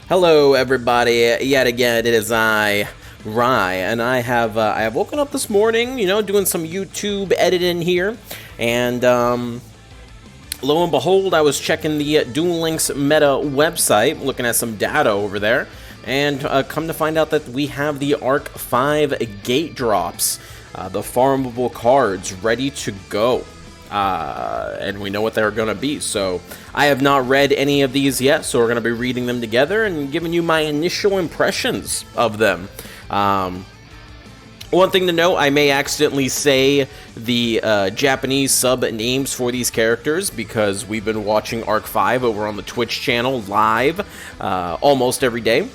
Hello, everybody. Yet again, it is I, Rye, and I have woken up this morning, doing some YouTube editing here, and lo and behold, I was checking the Duel Links meta website, looking at some data over there, and come to find out that we have the Arc 5 gate drops, the farmable cards ready to go. And we know what they're going to be. So I have not read any of these yet, so we're going to be reading them together and giving you my initial impressions of them. One thing to note, I may accidentally say the Japanese sub names for these characters because we've been watching Arc 5 over on the Twitch channel live almost every day.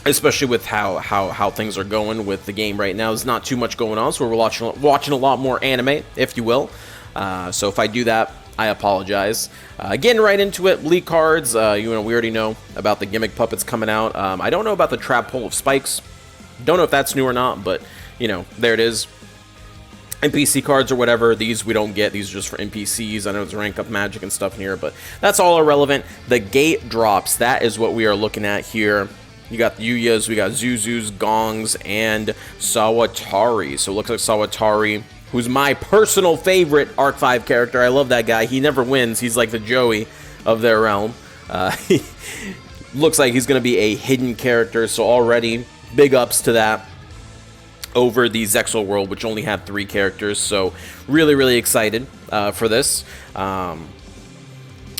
Especially with how things are going with the game right now. There's not too much going on, so we're watching a lot more anime, if you will. So if I do that, I apologize. Getting right into it, leak cards. We already know about the gimmick puppets coming out. I don't know about the trap hole of spikes. Don't know if that's new or not, but there it is. NPC cards or whatever, these we don't get. These are just for NPCs. I know there's rank up magic and stuff in here, but that's all irrelevant. The gate drops, that is what we are looking at here. You got the Yuyas, we got Zuzus, Gongs, and Sawatari. So it looks like Sawatari, who's my personal favorite Arc 5 character. I love that guy. He never wins. He's like the Joey of their realm. He looks like he's going to be a hidden character, so already big ups to that over the Zexal world, which only had 3 characters. So really, really excited for this.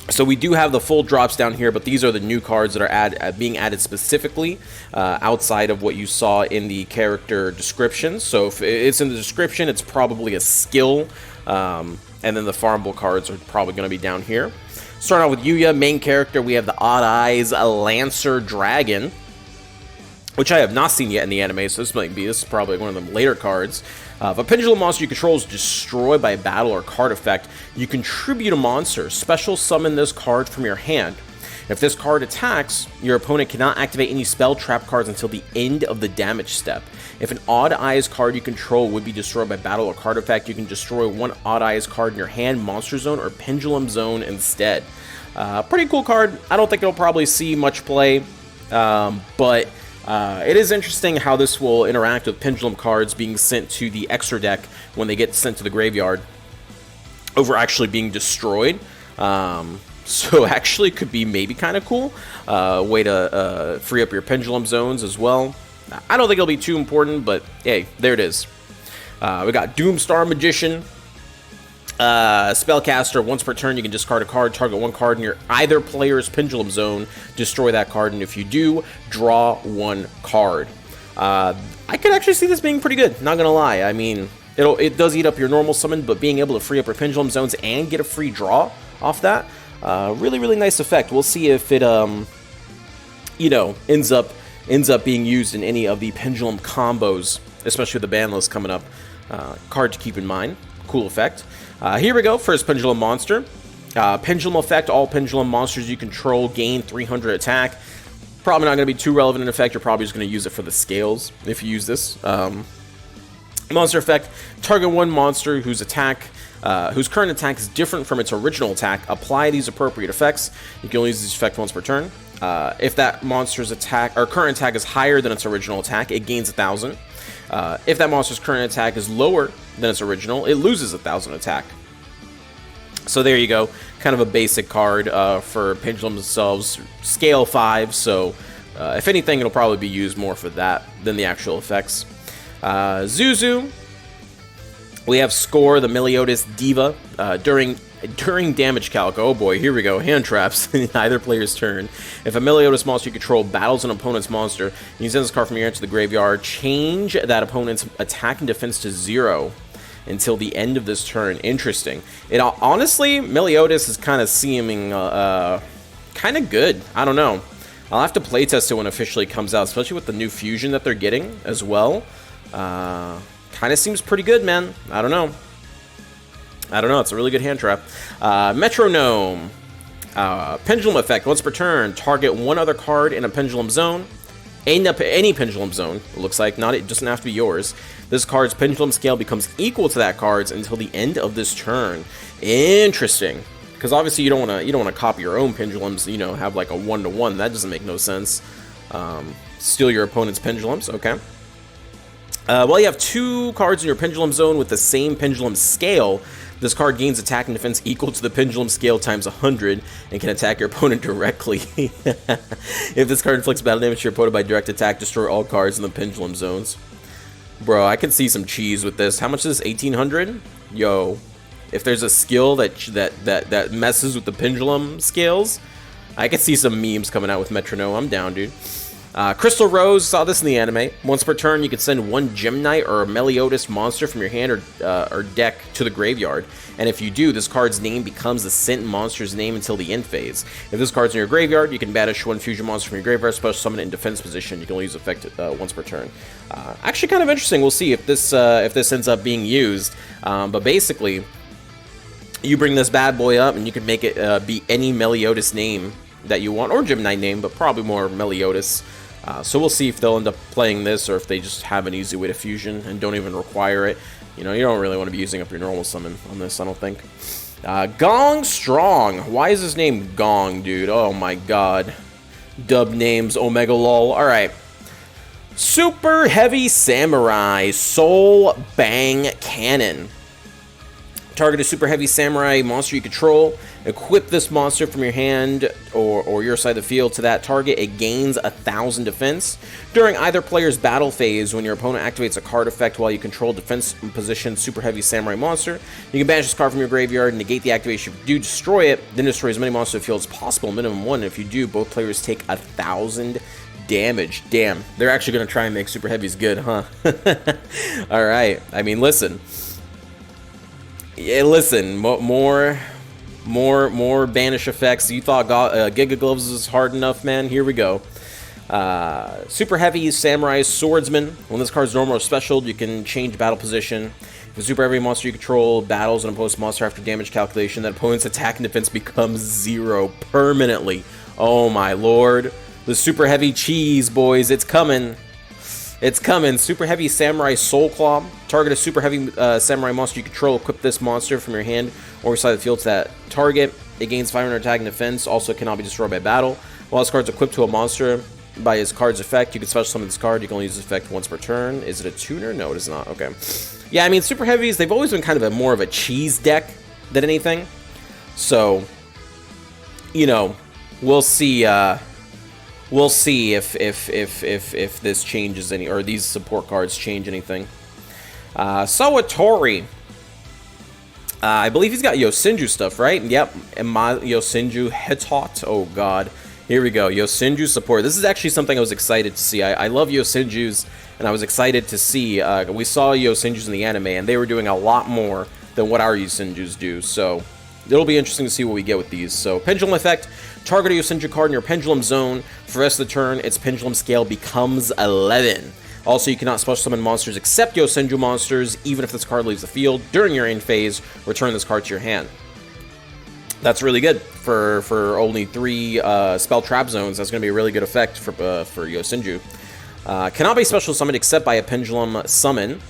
So we do have the full drops down here, but these are the new cards that are being added specifically outside of what you saw in the character description. So if it's in the description, it's probably a skill, and then the farmable cards are probably going to be down here. Starting out with Yuya, main character, we have the Odd Eyes Lancer Dragon, which I have not seen yet in the anime, so this is probably one of the later cards. If a Pendulum monster you control is destroyed by a battle or card effect, you contribute a monster. Special summon this card from your hand. If this card attacks, your opponent cannot activate any spell trap cards until the end of the damage step. If an Odd Eyes card you control would be destroyed by battle or card effect, you can destroy one Odd Eyes card in your hand, Monster Zone, or Pendulum Zone instead. Pretty cool card. I don't think it'll probably see much play, but it is interesting how this will interact with Pendulum cards being sent to the extra deck when they get sent to the graveyard over actually being destroyed. So actually could be maybe kind of cool. Way to free up your Pendulum zones as well. I don't think it'll be too important, but hey, there it is. We got Doomstar Magician. Spellcaster, once per turn you can discard a card, target one card in your either player's Pendulum Zone, destroy that card, and if you do, draw one card. I could actually see this being pretty good, not gonna lie. I mean, it does eat up your normal summon, but being able to free up your Pendulum Zones and get a free draw off that, really, really nice effect. We'll see if it, ends up being used in any of the Pendulum combos, especially with the ban list coming up. Card to keep in mind. Cool effect. Here we go, first Pendulum monster. Pendulum effect, all Pendulum monsters you control gain 300 attack. Probably not going to be too relevant in effect, you're probably just going to use it for the scales if you use this. Monster effect, target one monster whose current attack is different from its original attack. Apply these appropriate effects. You can only use this effect once per turn. If that monster's current attack is higher than its original attack, it gains 1,000. If that monster's current attack is lower than its original, it loses 1,000 attack. So there you go. Kind of a basic card for Pendulum themselves. Scale 5, so if anything, it'll probably be used more for that than the actual effects. Zuzu. We have Score, the Meliodas Diva. During damage calc, oh boy, here we go, hand traps in either player's turn. If a Meliodas monster you control battles an opponent's monster, you send this card from your hand to the graveyard, change that opponent's attack and defense to 0 until the end of this turn. Interesting. Honestly, Meliodas is kind of seeming kind of good. I don't know. I'll have to playtest it when it officially comes out, especially with the new fusion that they're getting as well. Kind of seems pretty good, man. I don't know. It's a really good hand trap. Metronome. Pendulum effect. Once per turn, target one other card in a Pendulum Zone. Any Pendulum Zone, it looks like. It doesn't have to be yours. This card's Pendulum scale becomes equal to that card's until the end of this turn. Interesting. because obviously you don't want to copy your own pendulums. You know, have like a 1-to-1. That doesn't make no sense. Steal your opponent's pendulums. Okay. Well, you have 2 cards in your pendulum zone with the same pendulum scale. This card gains attack and defense equal to the pendulum scale times 100 and can attack your opponent directly. If this card inflicts battle damage to your opponent by direct attack, destroy all cards in the pendulum zones. Bro, I can see some cheese with this. How much is this? 1800? Yo, if there's a skill that messes with the pendulum scales, I could see some memes coming out with Metronome. I'm down, dude. Crystal Rose, saw this in the anime. Once per turn, you can send 1 Gem Knight or a Meliodas monster from your hand or deck to the graveyard. And if you do, this card's name becomes the sent monster's name until the end phase. If this card's in your graveyard, you can banish 1 fusion monster from your graveyard, special summon it in defense position. You can only use effect once per turn. Actually, kind of interesting. We'll see if this ends up being used. But basically, you bring this bad boy up, and you can make it be any Meliodas name that you want, or Gem Knight name, but probably more Meliodas. So we'll see if they'll end up playing this, or if they just have an easy way to fusion and don't even require it. You know, you don't really want to be using up your normal summon on this, I don't think. Gong Strong. Why is his name Gong, dude? Oh my god. Dub names, Omega Lol. Alright. Super Heavy Samurai Soul Bang Cannon. Target a Super Heavy Samurai monster you control. Equip this monster from your hand or your side of the field to that target. It gains 1,000 defense. During either player's battle phase, when your opponent activates a card effect while you control defense position Super Heavy Samurai monster, you can banish this card from your graveyard and negate the activation. If you do destroy it, then destroy as many monsters in the field as possible, minimum 1. And if you do, both players take 1,000 damage. Damn, they're actually going to try and make Super Heavies good, huh? Alright, I mean, listen. Yeah, listen, more banish effects. You thought Giga Gloves was hard enough, man? Here we go. Super Heavy Samurai Swordsman. When this card's normal or special, you can change battle position. If a Super Heavy monster you control battles an opposed monster after damage calculation, that opponent's attack and defense becomes 0 permanently. Oh my lord. The Super Heavy cheese, boys. It's coming. It's coming. Super Heavy Samurai Soul Claw. Target a Super Heavy Samurai monster you control. Equip this monster from your hand or side of the field to that target. It gains 500 attack and defense. Also cannot be destroyed by battle. While this card's equipped to a monster by his card's effect, you can special summon this card. You can only use this effect once per turn. Is it a tuner? No, it is not. Okay. Yeah, I mean, Super Heavies, they've always been kind of more of a cheese deck than anything. So, you know, we'll see. We'll see if this changes any, or these support cards change anything. Sawatori. I believe he's got Yosinju stuff, right? Yep. And my Yosinju Hetot. Oh god. Here we go. Yosinju support. This is actually something I was excited to see. I love Yosinjus, and I was excited to see. We saw Yosinjus in the anime, and they were doing a lot more than what our Yosinjus do. So it'll be interesting to see what we get with these. So Pendulum effect. Target a Yosinju card in your Pendulum zone. For the rest of the turn, its Pendulum scale becomes 11. Also, you cannot special summon monsters except Yosinju monsters, even if this card leaves the field. During your end phase, return this card to your hand. That's really good for only 3 spell trap zones. That's going to be a really good effect for Yosinju. Cannot be special summoned except by a Pendulum summon.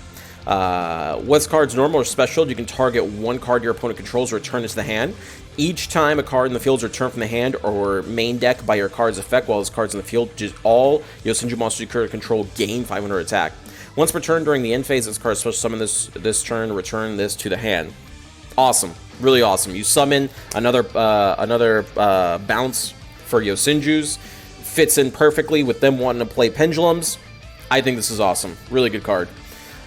What's card's normal or special? You can target 1 card your opponent controls or return it to the hand. Each time a card in the field is returned from the hand or main deck by your card's effect while this card's in the field, just all Yosinju monsters you currently control gain 500 attack. Once per turn during the end phase, this card is supposed to summon this turn, return this to the hand. Awesome. Really awesome. You summon another bounce for Yosinjus. Fits in perfectly with them wanting to play Pendulums. I think this is awesome. Really good card.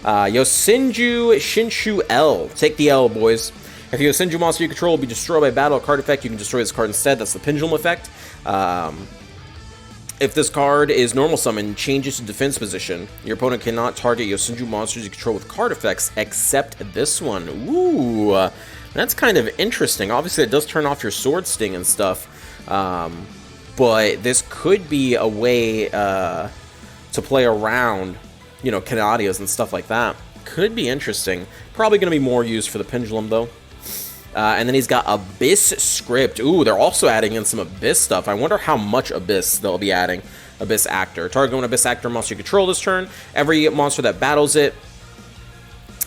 Yosinju Shinshu L. Take the L, boys. If your Yosinju monster you control will be destroyed by battle or card effect, you can destroy this card instead. That's the Pendulum effect. If this card is normal summon, changes to defense position. Your opponent cannot target Yosinju monsters you control with card effects except this one. Ooh, that's kind of interesting. Obviously, it does turn off your Sword Sting and stuff. But this could be a way to play around, you know, Canadias and stuff like that. Could be interesting. Probably going to be more used for the Pendulum, though. And then he's got Abyss Script. Ooh, they're also adding in some Abyss stuff. I wonder how much Abyss they'll be adding. Abyss Actor. Target one Abyss Actor monster you control this turn. Every monster that battles it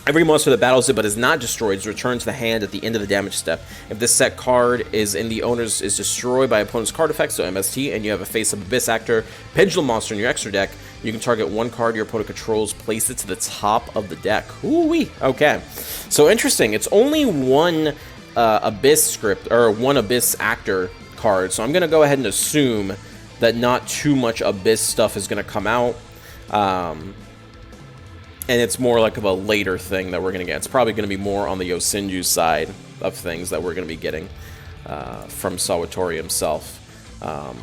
Every monster that battles it but is not destroyed is returned to the hand at the end of the damage step. If this set card is in the owner's is destroyed by opponent's card effect, so MST, and you have a face of Abyss Actor Pendulum monster in your extra deck, you can target one card your opponent controls, place it to the top of the deck. Ooh-wee. Okay. So interesting. It's only one Abyss script, or one Abyss Actor card, so I'm going to go ahead and assume that not too much Abyss stuff is going to come out. And it's more like of a later thing that we're going to get. It's probably going to be more on the Yosenju side of things that we're going to be getting from Sawatori himself. And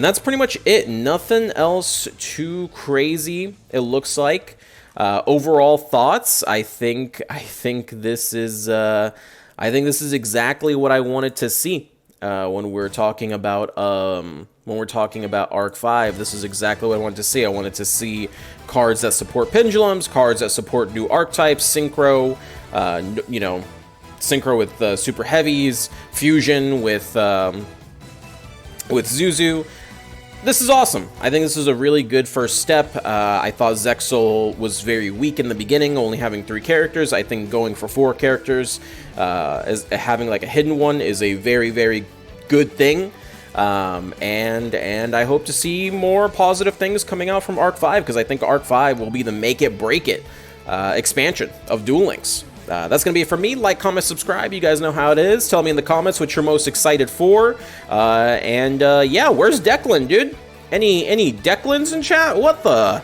that's pretty much it. Nothing else too crazy, it looks like. Overall thoughts, I think this is exactly what I wanted to see when we're talking about Arc 5. This is exactly what I wanted to see. I wanted to see cards that support pendulums, cards that support new archetypes, synchro, you know, synchro with super heavies, fusion with Zuzu. This is awesome. I think this is a really good first step. I thought Zexal was very weak in the beginning, only having 3 characters. I think going for 4 characters, as having like a hidden one, is a very, very good thing. And I hope to see more positive things coming out from Arc 5, because I think Arc 5 will be the make it, break it expansion of Duel Links. That's going to be it for me. Like, comment, subscribe. You guys know how it is. Tell me in the comments what you're most excited for. Yeah, where's Declan, dude? Any Declans in chat? What the...